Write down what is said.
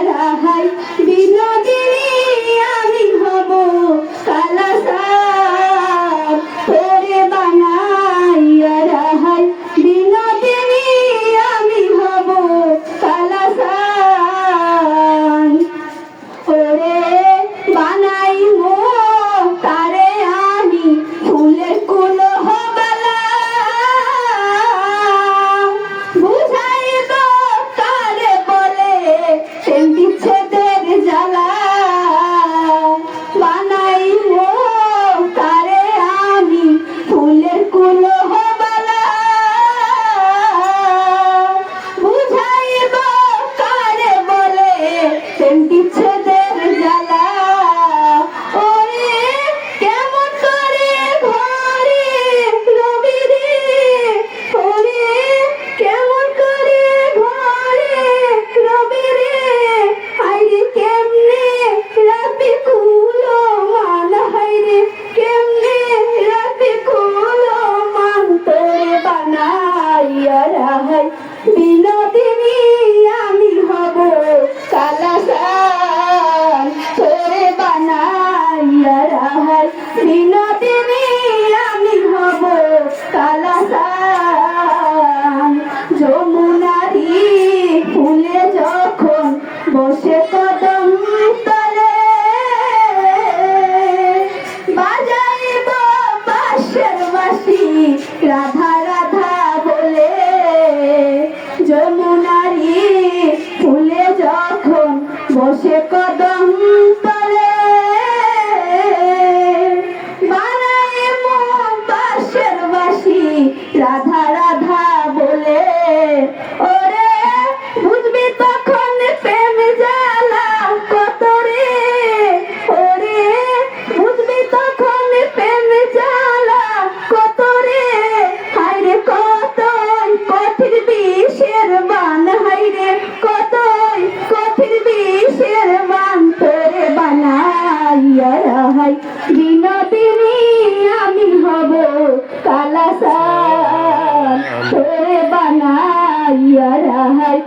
রাহাই বিনোদিনী আমি হব কালাসার তোরে বানাইয়া রাহাই বিনোদিনী আমি হব কালাসার ওরে বানাই মো তারে আমি ফুলের কুলো হবালা বুঝাইব তারে বলে প্রেম বিচ্ছেদের জ্বালা বানাই মো তারে আমি ফুলের কুলো হবালা বুঝাইব তারে বলে প্রেম বিচ্ছেদের জ্বালা ওরে কেমন করে ঘরে রবি রে ওরে কেমন করে ঘরে রবি রে হাইরে কেমনে রাখবি কুলো মান হাইরে কেমনে রাখবি কুলো মান তোরে বানাইয়া রাহাই বিনোদিনী আমি হব কালাসার তোরে বানাইয়া রাহাই বিনোদিনী আমি হব কালাসার যমুনারি ফুলে যখন বসে কদম তলে বাজাইব বাঁশের বাঁশি রাধা রাধা বলে যমুনারি ফুলে যখন বসে কদম তলে বানাইব বাঁশের বাঁশি রাধা রাধা বলে ওরে বুঝবি তখন প্রেম জ্বালা কত রে ওরে বুঝবি তখন প্রেম জ্বালা কত রে হাইরে কতই কঠিন বিষের বান হাইরে কতই কঠিন বিষের বান তোরে বানাইয়া রাহাই বিনোদিনী আমি হব কালাসার তোরে বানাইয়া রাহাই